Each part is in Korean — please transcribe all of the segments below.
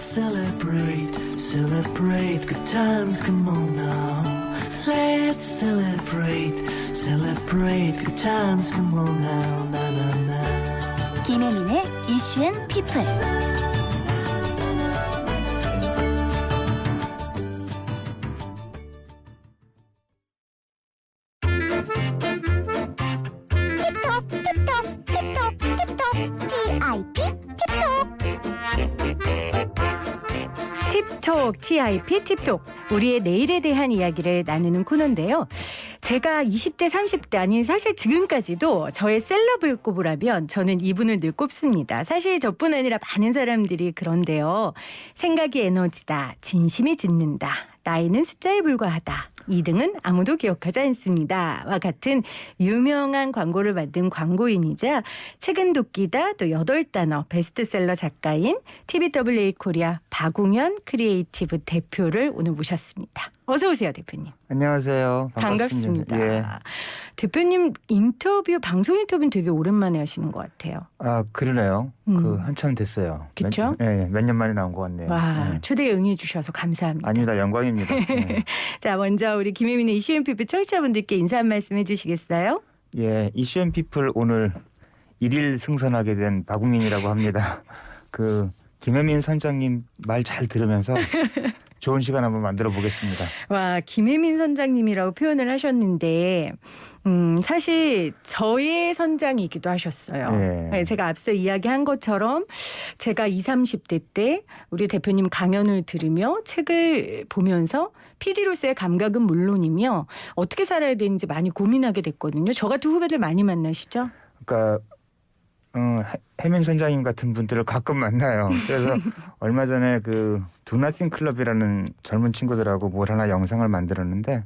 celebrate, celebrate good times, come on now. Let's celebrate, celebrate good times, come on now, na na na. 김혜민의 이슈 앤 피플. 팁톡 TIP 팁톡 우리의 내일에 대한 이야기를 나누는 코너인데요. 제가 20대 30대 아닌 사실 지금까지도 저의 셀럽을 꼽으라면 저는 이분을 늘 꼽습니다. 사실 저뿐 아니라 많은 사람들이 그런데요. 생각이 에너지다. 진심이 짓는다. 나이는 숫자에 불과하다. 2등은 아무도 기억하지 않습니다. 와 같은 유명한 광고를 만든 광고인이자 책은 도끼다 또 8단어 베스트셀러 작가인 TBWA 코리아 박웅현 크리에이티브 대표를 오늘 모셨습니다. 어서 오세요, 대표님. 안녕하세요. 반갑습니다. 예. 대표님 방송 인터뷰는 되게 오랜만에 하시는 것 같아요. 아, 그러네요. 그 한참 됐어요. 그쵸? 몇 년 만에 나온 것 같네요. 와, 예. 초대에 응해 주셔서 감사합니다. 아닙니다. 영광입니다. 예. 자, 먼저 우리 김혜민의 이슈앤피플 청취자분들께 인사 한 말씀 해주시겠어요? 예, 이슈앤피플 오늘 1일 승선하게 된 박웅민이라고 합니다. 그 김혜민 선장님 말 잘 들으면서 좋은 시간 한번 만들어 보겠습니다. 와, 김혜민 선장님이라고 표현을 하셨는데 사실 저의 선장이기도 하셨어요. 예. 네, 제가 앞서 이야기한 것처럼 제가 20, 30대 때 우리 대표님 강연을 들으며 책을 보면서 PD로서의 감각은 물론이며 어떻게 살아야 되는지 많이 고민하게 됐거든요. 저 같은 후배들 많이 만나시죠? 그러니까 혜민 선장님 같은 분들을 가끔 만나요. 그래서 얼마 전에 그 두나띵 클럽이라는 젊은 친구들하고 뭘 하나 영상을 만들었는데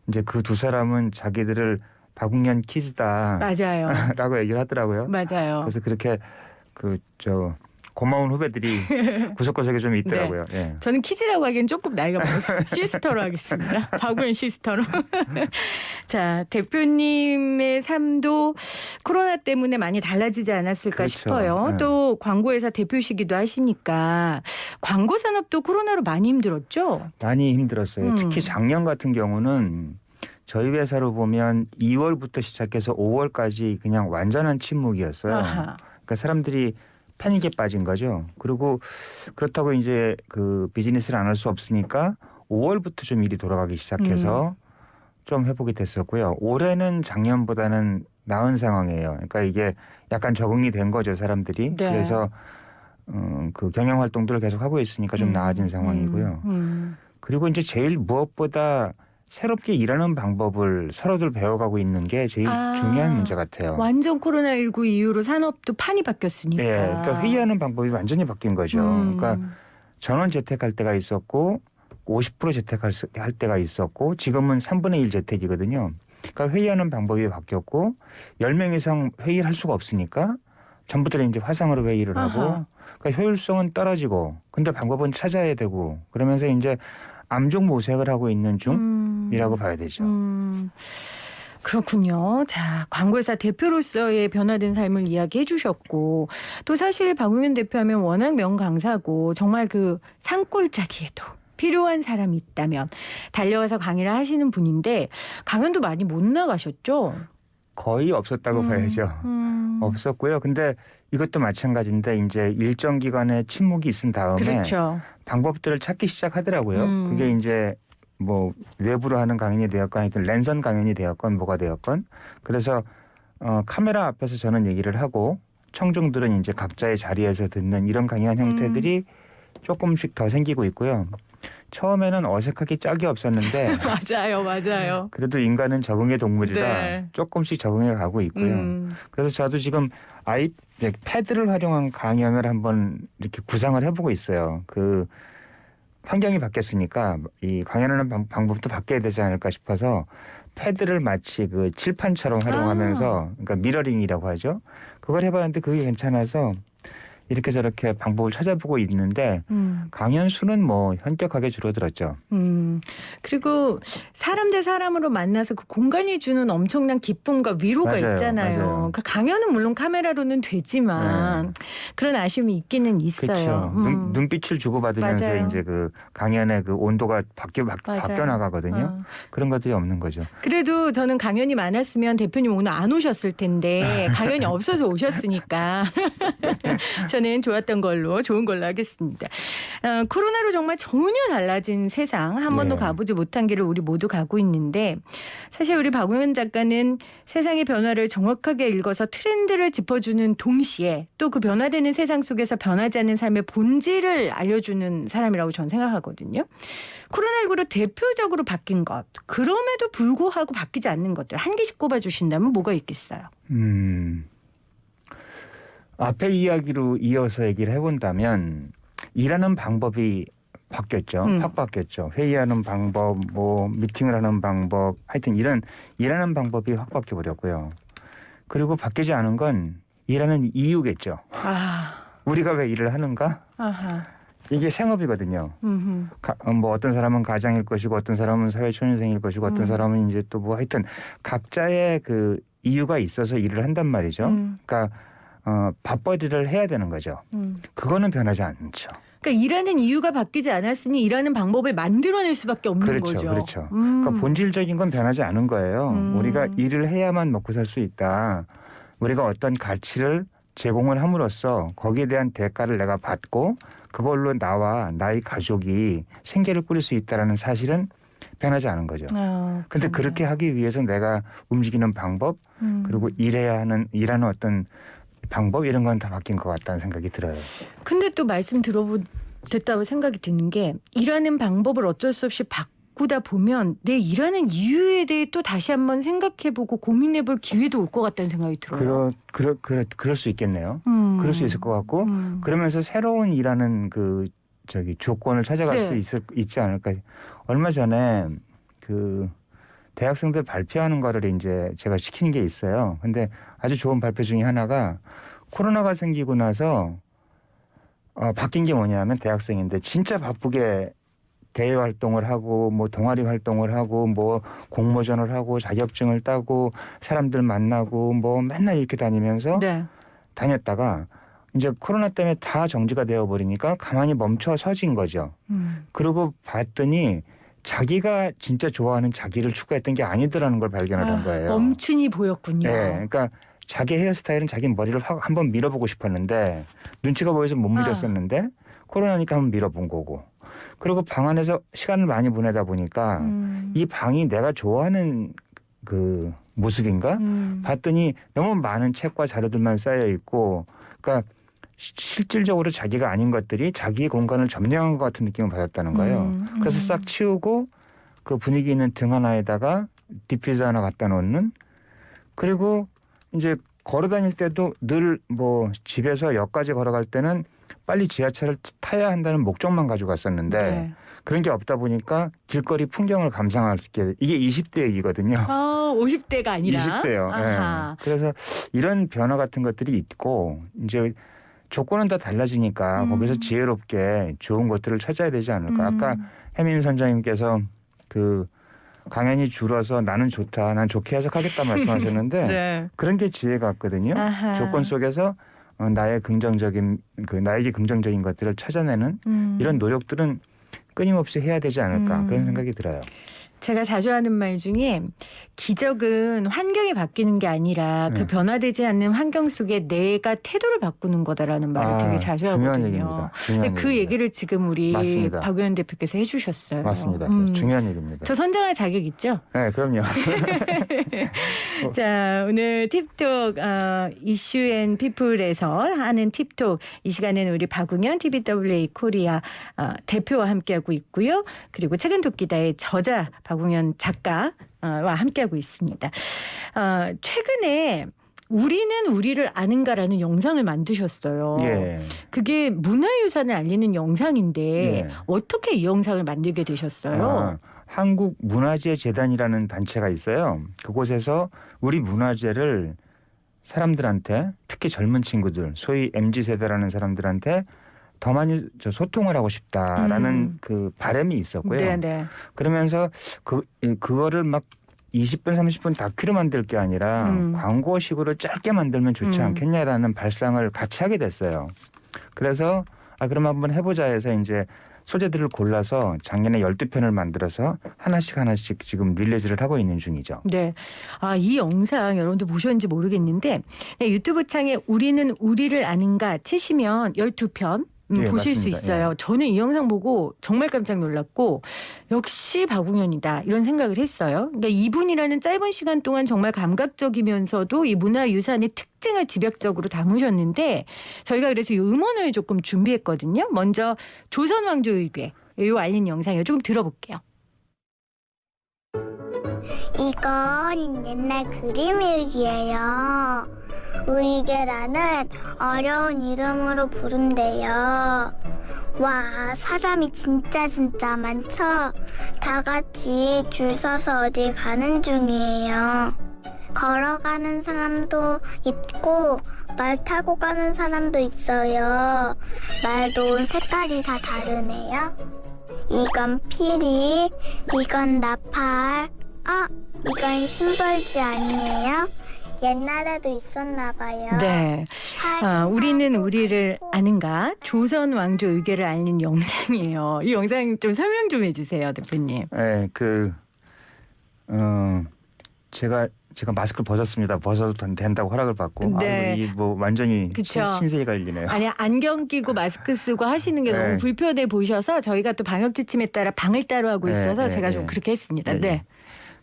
이제 그 두 사람은 자기들을 박웅현 키즈다. 맞아요. 라고 얘기를 하더라고요. 맞아요. 그래서 그렇게 고마운 후배들이 구석구석에 좀 있더라고요. 네. 예. 저는 키즈라고 하기엔 조금 나이가 많아서 시스터로 하겠습니다. 박우현 시스터로. 자, 대표님의 삶도 코로나 때문에 많이 달라지지 않았을까 그렇죠. 싶어요. 네. 또 광고회사 대표시기도 하시니까 광고 산업도 코로나로 많이 힘들었죠? 많이 힘들었어요. 특히 작년 같은 경우는 저희 회사로 보면 2월부터 시작해서 5월까지 그냥 완전한 침묵이었어요. 아하. 그러니까 사람들이 패닉에 빠진 거죠. 그리고 그렇다고 이제 그 비즈니스를 안 할 수 없으니까 5월부터 좀 일이 돌아가기 시작해서 좀 회복이 됐었고요. 올해는 작년보다는 나은 상황이에요. 그러니까 이게 약간 적응이 된 거죠, 사람들이. 네. 그래서 그 경영 활동들을 계속 하고 있으니까 좀 나아진 상황이고요. 그리고 이제 제일 무엇보다 새롭게 일하는 방법을 서로들 배워가고 있는 게 제일 중요한 문제 같아요. 완전 코로나19 이후로 산업도 판이 바뀌었으니까. 네, 그러니까 회의하는 방법이 완전히 바뀐 거죠. 그러니까 전원 재택할 때가 있었고 50% 재택할 때가 있었고 지금은 3분의 1 재택이거든요. 그러니까 회의하는 방법이 바뀌었고 10명 이상 회의를 할 수가 없으니까 전부들 이제 화상으로 회의를 하고 그러니까 효율성은 떨어지고 근데 방법은 찾아야 되고 그러면서 이제 암중 모색을 하고 있는 중이라고 봐야 되죠. 그렇군요. 자, 광고회사 대표로서의 변화된 삶을 이야기해 주셨고 또 사실 박웅현 대표하면 워낙 명강사고 정말 그 산골짜기에도 필요한 사람이 있다면 달려가서 강의를 하시는 분인데 강연도 많이 못 나가셨죠? 거의 없었다고 봐야죠. 없었고요. 근데 이것도 마찬가지인데 이제 일정 기간의 침묵이 있은 다음에 그렇죠. 방법들을 찾기 시작하더라고요. 그게 이제 뭐 외부로 하는 강연이 되었건 하여튼 랜선 강연이 되었건 뭐가 되었건 그래서 카메라 앞에서 저는 얘기를 하고 청중들은 이제 각자의 자리에서 듣는 이런 강연 형태들이 조금씩 더 생기고 있고요. 처음에는 어색하기 짝이 없었는데 맞아요. 그래도 인간은 적응의 동물이라 네. 조금씩 적응해 가고 있고요. 그래서 저도 지금 패드를 활용한 강연을 한번 이렇게 구상을 해보고 있어요. 그 환경이 바뀌었으니까 이 강연하는 방법도 바뀌어야 되지 않을까 싶어서 패드를 마치 그 칠판처럼 활용하면서 그러니까 미러링이라고 하죠. 그걸 해봤는데 그게 괜찮아서 이렇게 저렇게 방법을 찾아보고 있는데 강연 수는 뭐 현격하게 줄어들었죠. 그리고 사람 대 사람으로 만나서 그 공간이 주는 엄청난 기쁨과 위로가 맞아요, 있잖아요. 맞아요. 그러니까 강연은 물론 카메라로는 되지만 그런 아쉬움이 있기는 있어요. 그렇죠. 눈빛을 주고받으면서 맞아요. 이제 그 강연의 그 온도가 바뀌어 맞아요. 나가거든요. 그런 것들이 없는 거죠. 그래도 저는 강연이 많았으면 대표님 오늘 안 오셨을 텐데 강연이 없어서 오셨으니까 저는 좋았던 걸로 좋은 걸로 하겠습니다. 코로나로 정말 전혀 달라진 세상 한 번도 네. 가보지 못한 길을 우리 모두 가고 있는데 사실 우리 박우현 작가는 세상의 변화를 정확하게 읽어서 트렌드를 짚어주는 동시에 또 그 변화되는 세상 속에서 변하지 않는 삶의 본질을 알려주는 사람이라고 저는 생각하거든요. 코로나19로 대표적으로 바뀐 것 그럼에도 불구하고 바뀌지 않는 것들 한 개씩 꼽아주신다면 뭐가 있겠어요? 앞에 이야기로 이어서 얘기를 해본다면 일하는 방법이 바뀌었죠. 확 바뀌었죠. 회의하는 방법, 뭐 미팅을 하는 방법, 하여튼 이런 일하는 방법이 확 바뀌어 버렸고요. 그리고 바뀌지 않은 건 일하는 이유겠죠. 우리가 왜 일을 하는가? 아하. 이게 생업이거든요. 뭐 어떤 사람은 가장일 것이고 어떤 사람은 사회초년생일 것이고 어떤 사람은 이제 또 뭐 하여튼 각자의 그 이유가 있어서 일을 한단 말이죠. 그러니까 밥벌이를 해야 되는 거죠. 그거는 변하지 않죠. 그러니까 일하는 이유가 바뀌지 않았으니 일하는 방법을 만들어낼 수밖에 없는 그렇죠, 거죠. 그렇죠. 그러니까 본질적인 건 변하지 않은 거예요. 우리가 일을 해야만 먹고 살 수 있다. 우리가 어떤 가치를 제공을 함으로써 거기에 대한 대가를 내가 받고 그걸로 나와 나의 가족이 생계를 꾸릴 수 있다라는 사실은 변하지 않은 거죠. 근데 그렇게 하기 위해서 내가 움직이는 방법 그리고 일하는 어떤 방법 이런 건 다 바뀐 것 같다는 생각이 들어요. 근데 또 말씀 듣다고 생각이 드는 게 일하는 방법을 어쩔 수 없이 바꾸다 보면 내 일하는 이유에 대해 또 다시 한번 생각해보고 고민해볼 기회도 올 것 같다는 생각이 들어요. 그럴 수 있겠네요. 그럴 수 있을 것 같고 그러면서 새로운 일하는 그 조건을 찾아갈 네. 수도 있지 않을까. 얼마 전에 그 대학생들 발표하는 거를 이제 제가 시키는 게 있어요. 근데 아주 좋은 발표 중에 하나가 코로나가 생기고 나서 바뀐 게 뭐냐면 대학생인데 진짜 바쁘게 대외 활동을 하고 뭐 동아리 활동을 하고 뭐 공모전을 하고 자격증을 따고 사람들 만나고 뭐 맨날 이렇게 다니면서 네. 다녔다가 이제 코로나 때문에 다 정지가 되어 버리니까 가만히 멈춰 서진 거죠. 그러고 봤더니 자기가 진짜 좋아하는 자기를 추구했던 게 아니더라는 걸 발견을 한 거예요. 멈춤이 보였군요. 네, 그러니까 자기 헤어스타일은 자기 머리를 확 한번 밀어보고 싶었는데 눈치가 보여서 못 밀었었는데 코로나니까 한번 밀어본 거고. 그리고 방 안에서 시간을 많이 보내다 보니까 이 방이 내가 좋아하는 그 모습인가? 봤더니 너무 많은 책과 자료들만 쌓여 있고, 그러니까 실질적으로 자기가 아닌 것들이 자기의 공간을 점령한 것 같은 느낌을 받았다는 거예요. 그래서 싹 치우고 그 분위기 있는 등 하나에다가 디퓨저 하나 갖다 놓는. 그리고 이제 걸어 다닐 때도 늘 뭐 집에서 역까지 걸어갈 때는 빨리 지하철을 타야 한다는 목적만 가지고 갔었는데 네. 그런 게 없다 보니까 길거리 풍경을 감상할 수 있게 이게 20대 얘기거든요. 50대가 아니라 20대요. 네. 그래서 이런 변화 같은 것들이 있고 이제 조건은 다 달라지니까 거기서 지혜롭게 좋은 것들을 찾아야 되지 않을까. 아까 해민 선장님께서 그 강연이 줄어서 나는 좋다, 난 좋게 해석하겠다 말씀하셨는데 네. 그런 게 지혜 같거든요. 아하. 조건 속에서 나에게 긍정적인 것들을 찾아내는 이런 노력들은 끊임없이 해야 되지 않을까 그런 생각이 들어요. 제가 자주 하는 말 중에 기적은 환경이 바뀌는 게 아니라 그 네. 변화되지 않는 환경 속에 내가 태도를 바꾸는 거다라는 말을 되게 자주 중요한 하거든요. 얘기입니다. 근데 그 얘기를 지금 우리 맞습니다. 박우현 대표께서 해주셨어요. 맞습니다. 중요한 얘기입니다. 저 선정할 자격 있죠? 네, 그럼요. 자, 오늘 팁톡 이슈 앤 피플에서 하는 팁톡 이 시간에는 우리 박웅현 TBWA 코리아 대표와 함께하고 있고요. 그리고 책은 돕기다의 저자 박웅현 작가와 함께하고 있습니다. 최근에 우리는 우리를 아는가라는 영상을 만드셨어요. 예. 그게 문화유산을 알리는 영상인데 예. 어떻게 이 영상을 만들게 되셨어요? 한국문화재재단이라는 단체가 있어요. 그곳에서 우리 문화재를 사람들한테 특히 젊은 친구들 소위 MZ세대라는 사람들한테 더 많이 소통을 하고 싶다라는 그 바람이 있었고요. 네네. 그러면서 그거를 막 20분 30분 다큐로 만들 게 아니라 광고식으로 짧게 만들면 좋지 않겠냐라는 발상을 같이 하게 됐어요. 그래서 그럼 한번 해보자 해서 이제 소재들을 골라서 작년에 12편을 만들어서 하나씩 지금 릴리즈를 하고 있는 중이죠. 네. 이 영상 여러분들 보셨는지 모르겠는데 유튜브 창에 우리는 우리를 아는가 치시면 12편 네, 보실 수 맞습니다. 있어요. 예. 저는 이 영상 보고 정말 깜짝 놀랐고 역시 박웅현이다 이런 생각을 했어요. 그러니까 2분이라는 짧은 시간 동안 정말 감각적이면서도 이 문화유산의 특징을 집약적으로 담으셨는데 저희가 그래서 이 음원을 조금 준비했거든요. 먼저 조선왕조의궤 이 알린 영상을 조금 들어볼게요. 이건 옛날 그림 일기예요. 의계라는 어려운 이름으로 부른대요. 와, 사람이 진짜 많죠? 다 같이 줄 서서 어딜 가는 중이에요. 걸어가는 사람도 있고 말 타고 가는 사람도 있어요. 말도 색깔이 다 다르네요. 이건 피리, 이건 나팔, 이건 심벌지 아니에요? 옛날에도 있었나 봐요. 네. 우리는 우리를 아는가 조선 왕조 의궤를 알린 영상이에요. 이 영상 좀 설명 좀 해주세요, 대표님. 네, 제가 마스크를 벗었습니다. 벗어도 된다고 허락을 받고 네. 이 뭐 완전히 그쵸. 신세계 걸리네요. 아니 안경 끼고 마스크 쓰고 하시는 게 네. 너무 불편해 보이셔서 저희가 또 방역 지침에 따라 방을 따로 하고 있어서 네, 제가 네, 좀 네. 그렇게 했습니다. 네, 네. 네.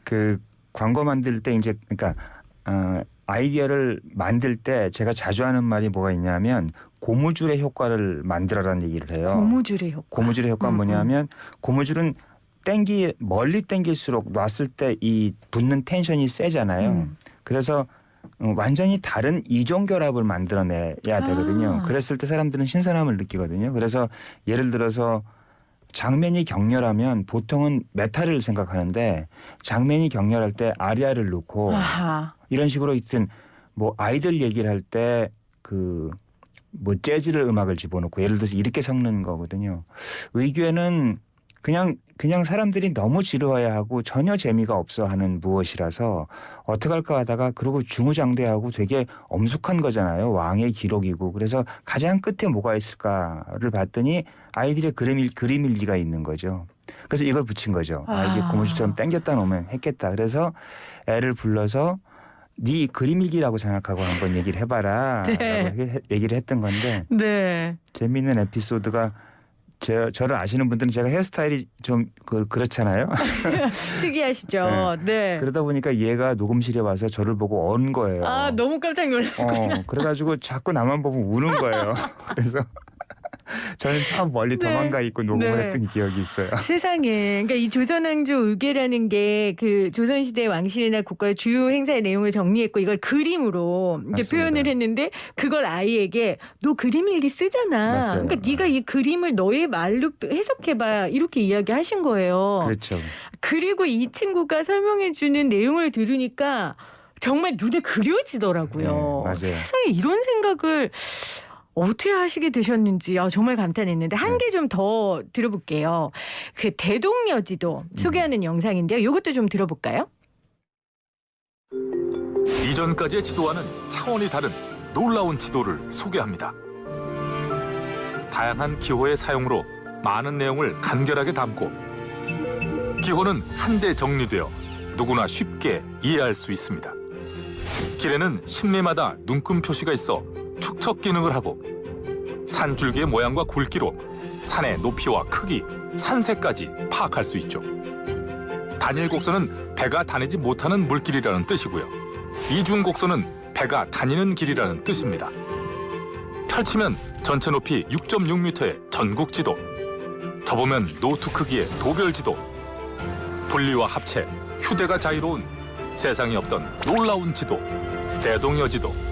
그 광고 만들 때 이제 그러니까 아이디어를 만들 때 제가 자주 하는 말이 뭐가 있냐면 고무줄의 효과를 만들어라는 얘기를 해요. 고무줄의 효과. 고무줄의 효과는 뭐냐면 고무줄은 멀리 당길수록 놨을 때 이 붙는 텐션이 세잖아요. 그래서 완전히 다른 이종 결합을 만들어내야 되거든요. 그랬을 때 사람들은 신선함을 느끼거든요. 그래서 예를 들어서 장면이 격렬하면 보통은 메탈을 생각하는데 장면이 격렬할 때 아리아를 넣고 아하. 이런 식으로 있든 뭐 아이들 얘기를 할 때 뭐 재즈를 음악을 집어넣고 예를 들어서 이렇게 섞는 거거든요. 의궤는 그냥 사람들이 너무 지루해하고 전혀 재미가 없어 하는 무엇이라서 어떻게 할까 하다가 그러고 중후장대하고 되게 엄숙한 거잖아요. 왕의 기록이고. 그래서 가장 끝에 뭐가 있을까를 봤더니 아이들의 그림 일기가 있는 거죠. 그래서 이걸 붙인 거죠. 이게 고무줄처럼 당겼다 놓으면 했겠다. 그래서 애를 불러서 네 그림 일기라고 생각하고 한번 얘기를 해봐라. 네. 라고 얘기를 했던 건데 네. 재미있는 에피소드가 저를 아시는 분들은 제가 헤어스타일이 좀 그렇잖아요. 특이하시죠. 네. 그러다 보니까 얘가 녹음실에 와서 저를 보고 언 거예요. 너무 깜짝 놀랐어요. 그래가지고 자꾸 나만 보면 우는 거예요. 그래서 저는 저 멀리 네. 도망가 있고 녹음을 네. 했던 기억이 있어요. 세상에. 그러니까 이 조선왕조 의궤라는 게 그 조선시대 왕실이나 국가의 주요 행사의 내용을 정리했고 이걸 그림으로 이제 맞습니다. 표현을 했는데 그걸 아이에게 너 그림 일기 쓰잖아. 맞아요. 그러니까 네가 이 그림을 너의 말로 해석해봐 이렇게 이야기하신 거예요. 그렇죠. 그리고 이 친구가 설명해주는 내용을 들으니까 정말 눈에 그려지더라고요. 네, 맞아요. 세상에 이런 생각을 어떻게 하시게 되셨는지 정말 감탄했는데 한 개 좀 더 들어볼게요. 그 대동여지도 소개하는 영상인데요. 이것도 좀 들어볼까요? 이전까지의 지도와는 차원이 다른 놀라운 지도를 소개합니다. 다양한 기호의 사용으로 많은 내용을 간결하게 담고 기호는 한데 정리되어 누구나 쉽게 이해할 수 있습니다. 길에는 심리마다 눈금 표시가 있어 축척 기능을 하고 산줄기의 모양과 굵기로 산의 높이와 크기, 산세까지 파악할 수 있죠. 단일 곡선은 배가 다니지 못하는 물길이라는 뜻이고요. 이중 곡선은 배가 다니는 길이라는 뜻입니다. 펼치면 전체 높이 6.6m의 전국 지도, 접으면 노트 크기의 도별 지도, 분리와 합체, 휴대가 자유로운 세상에 없던 놀라운 지도, 대동여지도.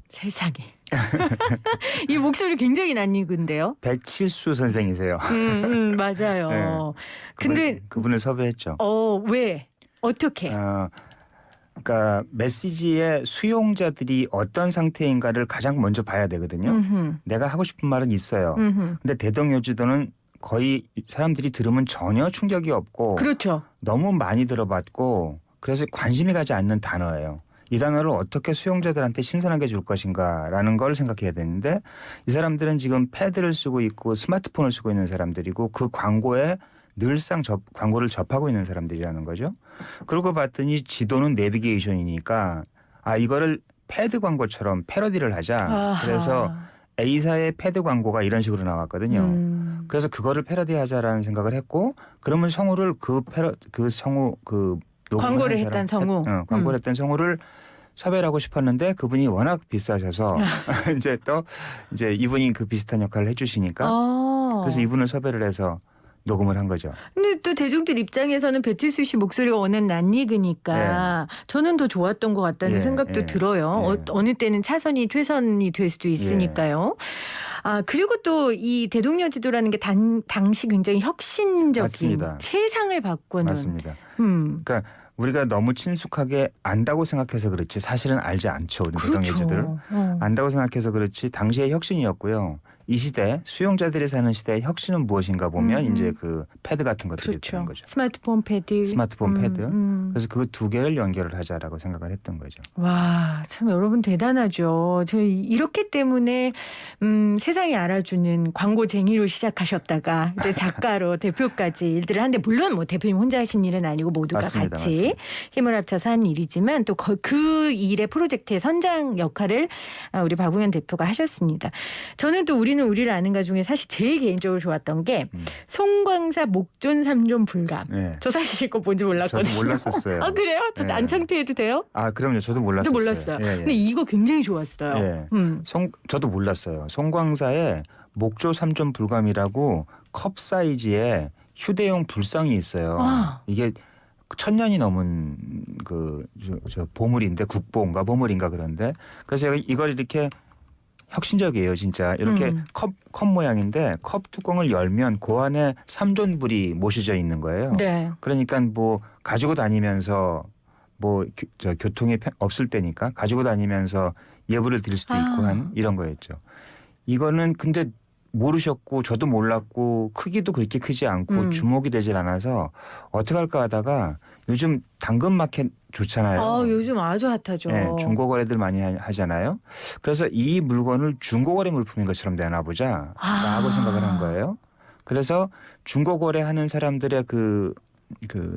세상에. 이 목소리 굉장히 낯익은데요. 백칠수 선생이세요. 맞아요. 네. 근데 그분을 섭외했죠. 왜? 어떻게? 그러니까 메시지의 수용자들이 어떤 상태인가를 가장 먼저 봐야 되거든요. 음흠. 내가 하고 싶은 말은 있어요. 음흠. 근데 대동여지도는 거의 사람들이 들으면 전혀 충격이 없고 그렇죠. 너무 많이 들어봤고 그래서 관심이 가지 않는 단어예요. 이 단어를 어떻게 수용자들한테 신선하게 줄 것인가라는 걸 생각해야 되는데 이 사람들은 지금 패드를 쓰고 있고 스마트폰을 쓰고 있는 사람들이고 그 광고에 늘상 광고를 접하고 있는 사람들이라는 거죠. 그러고 봤더니 지도는 내비게이션이니까 이거를 패드 광고처럼 패러디를 하자. 아하. 그래서 A사의 패드 광고가 이런 식으로 나왔거든요. 그래서 그거를 패러디하자라는 생각을 했고 그러면 성우를 광고를 했던 성우. 광고를 했던 성우를 섭외를 하고 싶었는데 그분이 워낙 비싸셔서 이제 이분이 그 비슷한 역할을 해주시니까 그래서 이분을 섭외를 해서 녹음을 한 거죠. 근데 또 대중들 입장에서는 배칠수 씨 목소리가 워낙 낯익으니까 저는 더 좋았던 것 같다는 생각도 들어요. 어느 때는 차선이 최선이 될 수도 있으니까요. 그리고 또 이 대동여지도라는 게 당시 굉장히 혁신적인 맞습니다. 세상을 바꾸는. 맞습니다. 그러니까 우리가 너무 친숙하게 안다고 생각해서 그렇지 사실은 알지 않죠. 우리 대동여지들. 안다고 생각해서 그렇지 당시의 혁신이었고요. 이 시대 수용자들이 사는 시대의 혁신은 무엇인가 보면 이제 그 패드 같은 것들이 되는 거죠. 스마트폰 패드. 그래서 그 두 개를 연결을 하자라고 생각을 했던 거죠. 와, 참 여러분 대단하죠. 저 이렇기 때문에 세상이 알아주는 광고쟁이로 시작하셨다가 이제 작가로 대표까지 일들을 하는데 물론 뭐 대표님 혼자 하신 일은 아니고 모두가 맞습니다. 같이 맞습니다. 힘을 합쳐서 한 일이지만 또 그 일의 프로젝트의 선장 역할을 우리 박웅현 대표가 하셨습니다. 저는 또 우리를 아는가 중에 사실 제일 개인적으로 좋았던 게 송광사 목존 3존 불감. 네. 저 사실 이거 뭔지 몰랐거든요. 저도 몰랐었어요. 그래요? 저 안 창피해도 돼요? 그럼요. 저도 몰랐었어요. 저 몰랐어요. 예. 근데 이거 굉장히 좋았어요. 예. 저도 몰랐어요. 송광사에 목조 3존 불감이라고 컵 사이즈의 휴대용 불상이 있어요. 이게 1000년이 넘은 저 보물인데 국보인가 보물인가 그런데 그래서 이걸 이렇게 혁신적이에요, 진짜. 이렇게 컵 모양인데 컵 뚜껑을 열면 그 안에 3존불이 모셔져 있는 거예요. 네. 그러니까 뭐 가지고 다니면서 뭐 교통이 없을 때니까 가지고 다니면서 예불을 드릴 수도 있고 한 이런 거였죠. 이거는 근데 모르셨고 저도 몰랐고 크기도 그렇게 크지 않고 주목이 되질 않아서 어떻게 할까 하다가 요즘 당근마켓 좋잖아요. 요즘 아주 핫하죠. 네, 중고거래들 많이 하잖아요. 그래서 이 물건을 중고거래 물품인 것처럼 내놔보자 라고 생각을 한 거예요. 그래서 중고거래하는 사람들의 그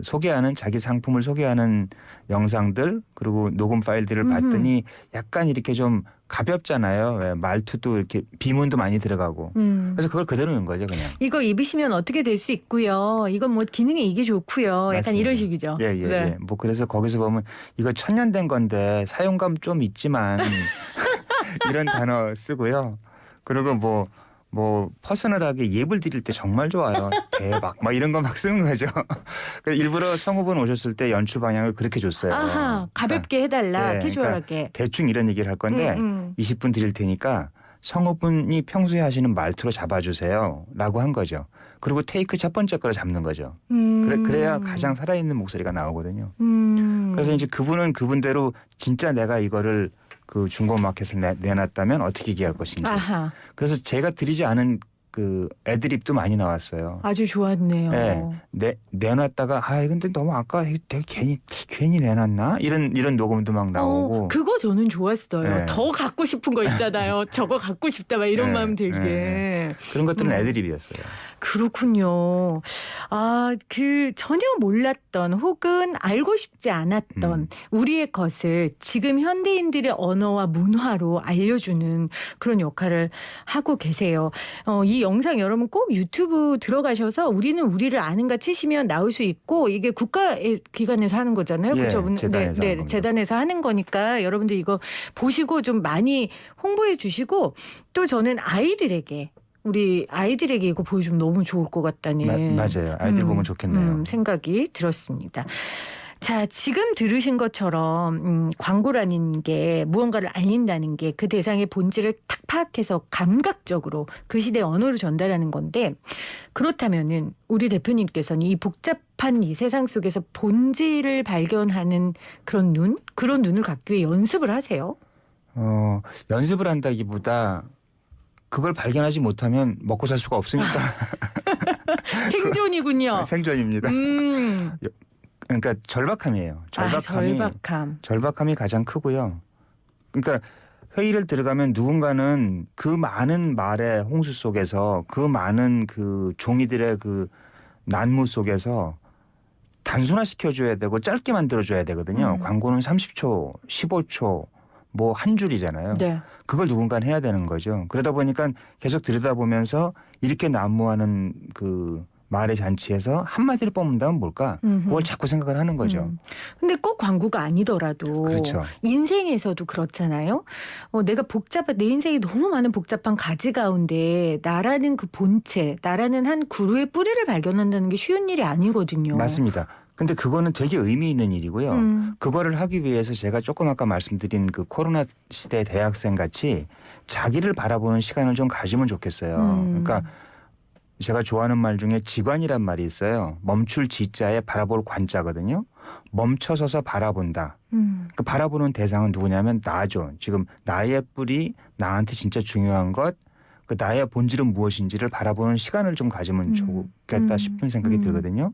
소개하는 자기 상품을 소개하는 영상들 그리고 녹음 파일들을 봤더니 약간 이렇게 좀 가볍잖아요. 왜 말투도 이렇게 비문도 많이 들어가고. 그래서 그걸 그대로 넣은 거죠, 그냥. 이거 입으시면 어떻게 될 수 있고요. 이건 뭐 기능에 이게 좋고요. 약간 맞습니다. 이런 식이죠. 예. 네. 뭐 그래서 거기서 보면 이거 1000년 된 건데 사용감 좀 있지만 이런 단어 쓰고요. 그리고 뭐 퍼스널하게 예불 드릴 때 정말 좋아요. 대박 막 이런 거 막 쓰는 거죠. 그래서 일부러 성우분 오셨을 때 연출 방향을 그렇게 줬어요. 가볍게 해달라. 캐주얼하게. 그러니까 대충 이런 얘기를 할 건데 20분 드릴 테니까 성우분이 평소에 하시는 말투로 잡아주세요 라고 한 거죠. 그리고 테이크 첫 번째 거를 잡는 거죠. 그래야 가장 살아있는 목소리가 나오거든요. 그래서 이제 그분은 그분대로 진짜 내가 이거를 그 중고마켓에 내놨다면 어떻게 얘기할 것인지. 그래서 제가 드리지 않은 그 애드립도 많이 나왔어요. 아주 좋았네요. 네, 내놨다가 근데 너무 아까 내가 괜히 내놨나 이런 녹음도 막 나오고. 그거 저는 좋았어요. 네. 더 갖고 싶은 거 있잖아요. 저거 갖고 싶다 막 이런 마음 들게. 그런 것들은 애드립이었어요. 그렇군요. 전혀 몰랐던 혹은 알고 싶지 않았던 우리의 것을 지금 현대인들의 언어와 문화로 알려주는 그런 역할을 하고 계세요. 이 영상 여러분 꼭 유튜브 들어가셔서 우리는 우리를 아는가 치시면 나올 수 있고 이게 국가의 기관에서 하는 거잖아요. 그렇죠? 재단에서 하는 겁니다. 재단에서 하는 거니까 여러분들 이거 보시고 좀 많이 홍보해 주시고 또 저는 우리 아이들에게 이거 보여주면 너무 좋을 것 같다는 맞아요. 아이들 보면 좋겠네요. 생각이 들었습니다. 자, 지금 들으신 것처럼 광고라는 게 무언가를 알린다는 게 그 대상의 본질을 탁 파악해서 감각적으로 그 시대의 언어로 전달하는 건데 그렇다면은 우리 대표님께서는 이 복잡한 이 세상 속에서 본질을 발견하는 그런 눈을 갖기 위해 연습을 하세요? 연습을 한다기보다 그걸 발견하지 못하면 먹고 살 수가 없으니까 생존이군요. 생존입니다. 그러니까 절박함이에요. 절박함이 가장 크고요. 그러니까 회의를 들어가면 누군가는 그 많은 말의 홍수 속에서 그 많은 그 종이들의 그 난무 속에서 단순화시켜줘야 되고 짧게 만들어줘야 되거든요. 광고는 30초, 15초 뭐 한 줄이잖아요. 네. 그걸 누군가는 해야 되는 거죠. 그러다 보니까 계속 들여다보면서 이렇게 난무하는 그 말의 잔치에서 한마디를 뽑는다면 뭘까? 그걸 자꾸 생각을 하는 거죠. 근데 꼭 광고가 아니더라도 그렇죠. 인생에서도 그렇잖아요. 내가 내 인생이 너무 많은 복잡한 가지 가운데 나라는 그 본체, 나라는 한 그루의 뿌리를 발견한다는 게 쉬운 일이 아니거든요. 맞습니다. 근데 그거는 되게 의미 있는 일이고요. 그거를 하기 위해서 제가 조금 아까 말씀드린 그 코로나 시대 대학생 같이 자기를 바라보는 시간을 좀 가지면 좋겠어요. 그러니까 제가 좋아하는 말 중에 지관이란 말이 있어요. 멈출 지자에 바라볼 관자거든요. 멈춰서서 바라본다. 그 바라보는 대상은 누구냐면 나죠. 지금 나의 뿌리, 나한테 진짜 중요한 것, 그 나의 본질은 무엇인지를 바라보는 시간을 좀 가지면 좋겠다 싶은 생각이 들거든요.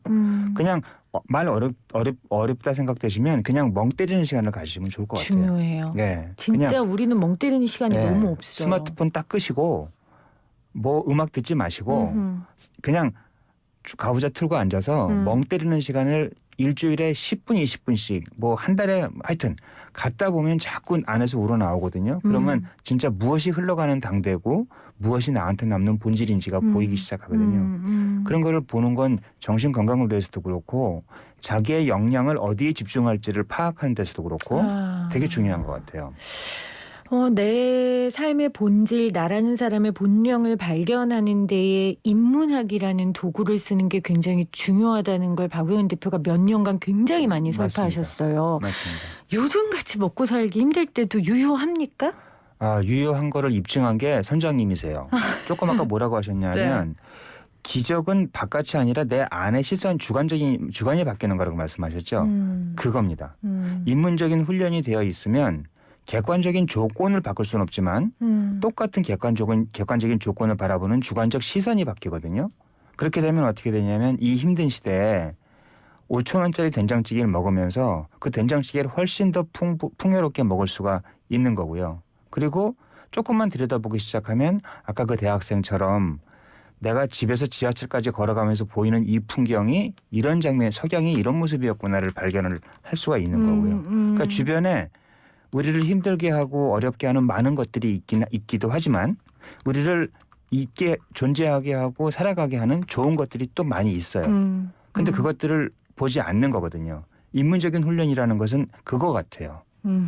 그냥 말 어렵다 생각되시면 그냥 멍 때리는 시간을 가지시면 좋을 것 같아요. 중요해요. 네, 진짜 그냥, 우리는 멍 때리는 시간이 네, 너무 없어요. 스마트폰 딱 끄시고 뭐 음악 듣지 마시고 그냥 가부좌 틀고 앉아서 멍 때리는 시간을 일주일에 10분, 20분씩 뭐 한 달에 하여튼 갔다 보면 자꾸 안에서 우러나오거든요. 그러면 진짜 무엇이 흘러가는 당대고 무엇이 나한테 남는 본질인지가 보이기 시작하거든요. 그런 거를 보는 건 정신 건강을 위해서도 그렇고 자기의 역량을 어디에 집중할지를 파악하는 데서도 그렇고 되게 중요한 것 같아요. 내 삶의 본질, 나라는 사람의 본령을 발견하는 데에 인문학이라는 도구를 쓰는 게 굉장히 중요하다는 걸 박용현 대표가 몇 년간 굉장히 많이 설파하셨어요. 맞습니다. 요즘같이 먹고 살기 힘들 때도 유효합니까? 유효한 거를 입증한 게 선장님이세요. 조금 아까 뭐라고 하셨냐면 기적은 바깥이 아니라 내 안의 시선 주관이 바뀌는 거라고 말씀하셨죠. 그겁니다. 인문적인 훈련이 되어 있으면 객관적인 조건을 바꿀 수는 없지만 똑같은 객관적인 조건을 바라보는 주관적 시선이 바뀌거든요. 그렇게 되면 어떻게 되냐면 이 힘든 시대에 5,000원짜리 된장찌개를 먹으면서 그 된장찌개를 훨씬 더 풍요롭게 먹을 수가 있는 거고요. 그리고 조금만 들여다보기 시작하면 아까 그 대학생처럼 내가 집에서 지하철까지 걸어가면서 보이는 이 풍경이 이런 장면, 석양이 이런 모습이었구나를 발견을 할 수가 있는 거고요. 그러니까 주변에 우리를 힘들게 하고 어렵게 하는 많은 것들이 있기도 하지만 우리를 있게 존재하게 하고 살아가게 하는 좋은 것들이 또 많이 있어요. 근데 그것들을 보지 않는 거거든요. 인문적인 훈련이라는 것은 그거 같아요.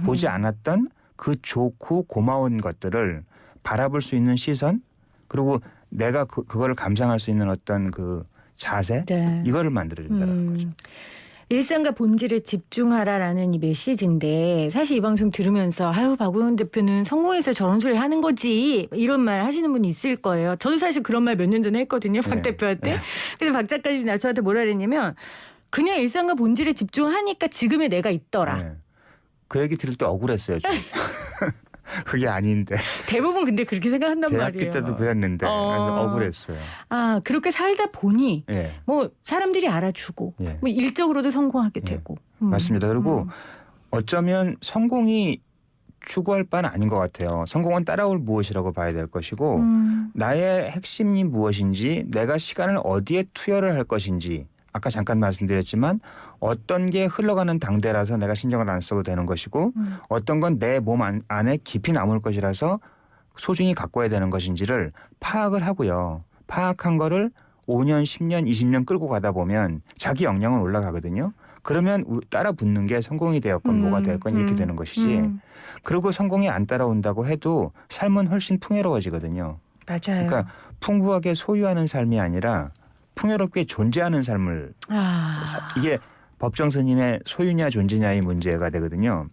보지 않았던 그 좋고 고마운 것들을 바라볼 수 있는 시선 그리고 내가 그거를 감상할 수 있는 어떤 그 자세 이거를 만들어준다는 거죠. 일상과 본질에 집중하라라는 이 메시지인데 사실 이 방송 들으면서 박용현 대표는 성공해서 저런 소리 하는 거지 이런 말 하시는 분이 있을 거예요. 저도 사실 그런 말 몇 년 전에 했거든요. 박 대표한테. 근데 박 작가님이 저한테 뭐라 그랬냐면 그냥 일상과 본질에 집중하니까 지금의 내가 있더라. 그 얘기 들을 때 억울했어요. 좀. 그게 아닌데. 대부분 근데 그렇게 생각한단 대학교 말이에요. 때도 그랬는데 그래서 억울했어요. 그렇게 살다 보니 뭐 사람들이 알아주고 뭐 일적으로도 성공하게 되고. 맞습니다. 그리고 어쩌면 성공이 추구할 바는 아닌 것 같아요. 성공은 따라올 무엇이라고 봐야 될 것이고 나의 핵심이 무엇인지 내가 시간을 어디에 투여를 할 것인지 아까 잠깐 말씀드렸지만 어떤 게 흘러가는 당대라서 내가 신경을 안 써도 되는 것이고 어떤 건 내 몸 안에 깊이 남을 것이라서 소중히 가꿔야 되는 것인지를 파악을 하고요. 파악한 거를 5년, 10년, 20년 끌고 가다 보면 자기 역량은 올라가거든요. 그러면 따라 붙는 게 성공이 되었건 뭐가 되었건 이렇게 되는 것이지. 그리고 성공이 안 따라온다고 해도 삶은 훨씬 풍요로워지거든요. 맞아요. 그러니까 풍부하게 소유하는 삶이 아니라 풍요롭게 존재하는 삶을 이게 법정 스님의 소유냐 존재냐의 문제가 되거든요.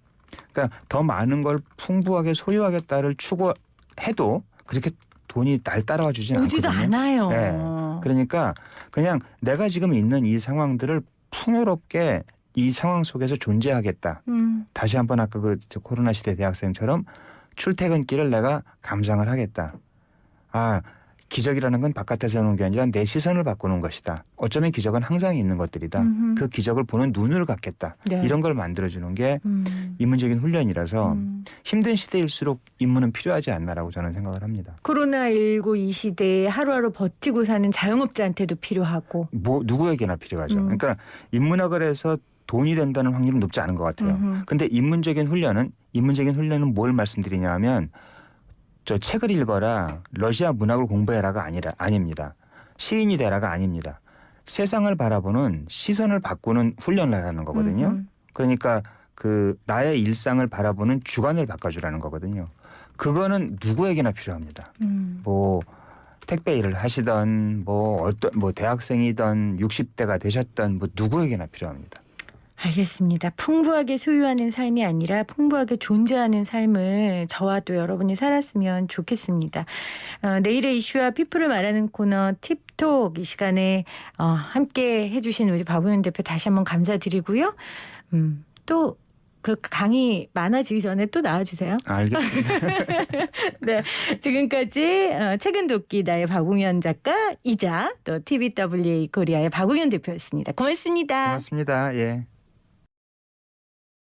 그러니까 더 많은 걸 풍부하게 소유하겠다를 추구해도 그렇게 돈이 날 따라와 주진 오지도 않거든요. 않아요. 네. 그러니까 그냥 내가 지금 있는 이 상황들을 풍요롭게 이 상황 속에서 존재하겠다. 다시 한번 아까 저 코로나 시대 대학생처럼 출퇴근길을 내가 감상을 하겠다. 아, 기적이라는 건 바깥에서 오는 게 아니라 내 시선을 바꾸는 것이다. 어쩌면 기적은 항상 있는 것들이다. 그 기적을 보는 눈을 갖겠다. 네. 이런 걸 만들어주는 게 인문적인 훈련이라서 힘든 시대일수록 인문은 필요하지 않나라고 저는 생각을 합니다. 코로나19 이 시대에 하루하루 버티고 사는 자영업자한테도 필요하고. 뭐 누구에게나 필요하죠. 그러니까 인문학을 해서 돈이 된다는 확률은 높지 않은 것 같아요. 근데 인문적인 훈련은 뭘 말씀드리냐 하면 저 책을 읽어라, 러시아 문학을 공부해라가 아닙니다. 시인이 되라가 아닙니다. 세상을 바라보는 시선을 바꾸는 훈련을 하는 거거든요. 그러니까 그 나의 일상을 바라보는 주관을 바꿔주라는 거거든요. 그거는 누구에게나 필요합니다. 뭐 택배 일을 하시던 뭐 대학생이던 60대가 되셨던 뭐 누구에게나 필요합니다. 알겠습니다. 풍부하게 소유하는 삶이 아니라 풍부하게 존재하는 삶을 저와 또 여러분이 살았으면 좋겠습니다. 내일의 이슈와 피플을 말하는 코너 팁톡 이 시간에 함께 해주신 우리 박우현 대표 다시 한번 감사드리고요. 또 그 강의 많아지기 전에 또 나와주세요. 알겠습니다. 네, 지금까지 책은 돕기 나의 박웅현 작가이자 또 TBWA 코리아의 박웅현 대표였습니다. 고맙습니다. 고맙습니다. 예.